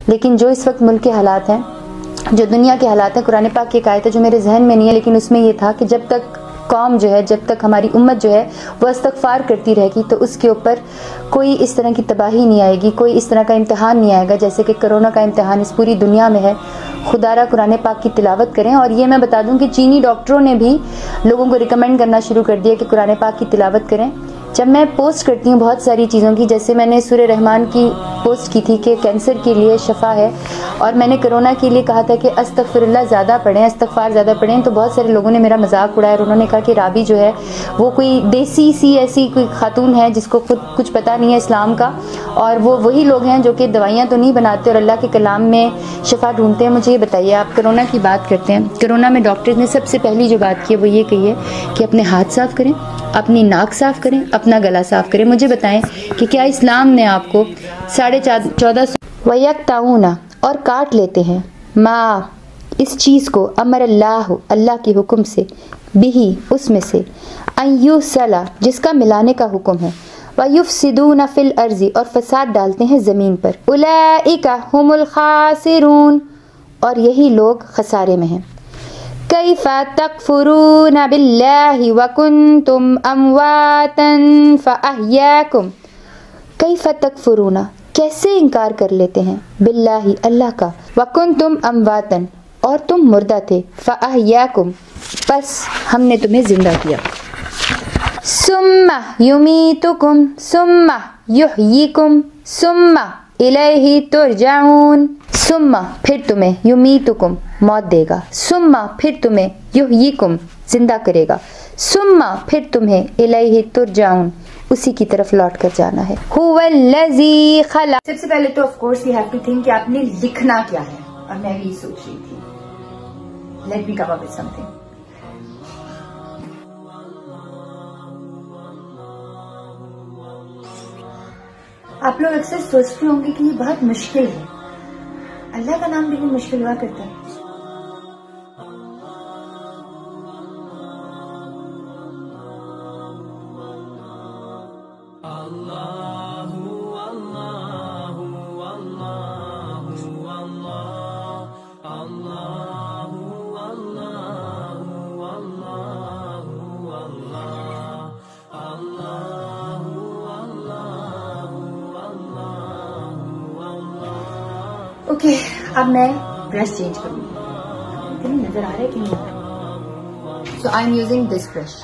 लेकिन जो इस वक्त मुल्क के हालात हैं, जो दुनिया के हालात हैं, कुरान पाक की एक आयत है जो मेरे जहन में नहीं है, लेकिन उसमें ये था कि जब तक कौम जो है, जब तक हमारी उम्मत जो है वह इस्तग़फ़ार करती रहेगी तो उसके ऊपर कोई इस तरह की तबाही नहीं आएगी, कोई इस तरह का इम्तिहान नहीं आएगा जैसे कि कोरोना का इम्तिहान इस पूरी दुनिया में है। खुदारा कुरान पाक की तिलावत करें। और ये मैं बता दूं कि चीनी डॉक्टरों ने भी लोगों को रिकमेंड करना शुरू कर दिया कि कुरान पाक की तिलावत करें। जब मैं पोस्ट करती हूँ बहुत सारी चीज़ों की, जैसे मैंने सूरह रहमान की पोस्ट की थी कि कैंसर के लिए शफा है, और मैंने कोरोना के लिए कहा था कि अस्तगफिरुल्लाह ज़्यादा पढ़ें, इस्तग़फ़ार ज़्यादा पढ़ें, तो बहुत सारे लोगों ने मेरा मजाक उड़ाया और उन्होंने कहा कि राबी जो है वो कोई देसी सी ऐसी कोई खातून है जिसको खुद कुछ पता नहीं है इस्लाम का, और वो वही लोग हैं जो कि दवाइयाँ तो नहीं बनाते और अल्लाह के कलाम में शफा ढूंढते हैं। मुझे ये बताइए, आप कोरोना की बात करते हैं, कोरोना में डॉक्टर्स ने सबसे पहली जो बात की है वो ये कही है कि अपने हाथ साफ़ करें, अपनी नाक साफ़ करें, अपना गला साफ़ करें। मुझे बताएं कि क्या इस्लाम ने आपको 1450 वयक्ताऊना और काट लेते हैं माँ इस चीज़ को अमर अल्लाह के हुक्म से बिही उसमें से अय्युसला जिसका मिलाने का हुक्म है, वयुफ्सिदूना फिल अर्ज़ी और फसाद डालते हैं ज़मीन पर, उलाइका हुमुल खासिरून और यही लोग खसारे में हैं। कैफ़ा तकफुरून बिल्लाहि व कुंतुम अमवातन फ़अहयाकुम, कैफ़ा तकफुरून कैसे इनकार कर लेते हैं, बिल्लाहि अल्लाह का, व कुंतुम अमवातन और तुम मुर्दा थे, फ़अहयाकुम बस हमने तुम्हें जिंदा किया, सुम्मा युमीतुकुम सुम्मा युहयीकुम सुम्मा इलैहि तुरजाऊन, सुम्मा फिर तुम्हें, युमीतुकुम मौत देगा, सुम्मा फिर तुम्हें, युहयीकुम जिंदा करेगा, सुम्मा फिर तुम्हें, इलैहि तुरजाऊन उसी की तरफ लौट कर जाना है। हुवल्लज़ी खला। सबसे पहले तो of course you have to think कि आपने लिखना क्या है, और मैं भी सोच रही थी let me come up with something. आप लोग अक्सर सोचते होंगे कि ये बहुत मुश्किल है, अल्लाह का नाम लेना मुश्किल हुआ करता है। ओके, अब मैं ब्रश चेंज करूंगी, नजर आ रहा है कि नहीं? So I am using this brush.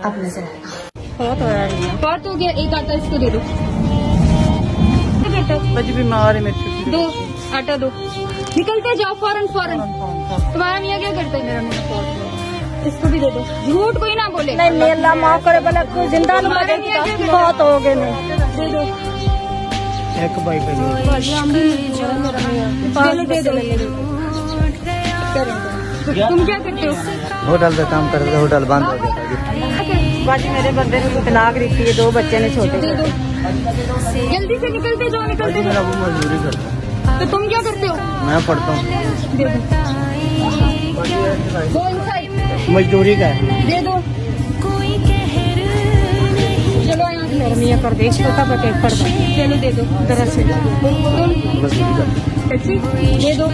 अब नजर बहुत हो गया, एक आटा इसको दे दो, बच्चे बीमार है मेरे, दो आटा दो, निकलते जाओ फौरन फौरन। तुम्हारा मियाँ क्या करता है? मेरा इसको भी दे दो, झूठ कोई ना बोले। नहीं मेला माफ करे भला कोई जिंदा न मरे, बहुत हो गए नहीं, दे दो एक भाई पे दे दो। तुम क्या करते हो? होटल पे काम करते, होटल बंद हो गया। बाकी मेरे बंदे ने तलाक रखी है, 2 बच्चे ने छोटे। दे दो जल्दी से, निकलते जाओ निकलते मेरा वो मजदूरी करता है। तो तुम क्या करते हो? मैं पढ़ता हूँ। दे दो इनसाइड, मजदूरी का है। दे दो। चलो यहाँ से मेरा मियाँ कर दे, छोटा बच्चा पढ़ दो, चलो दे दो तरह से दे दो।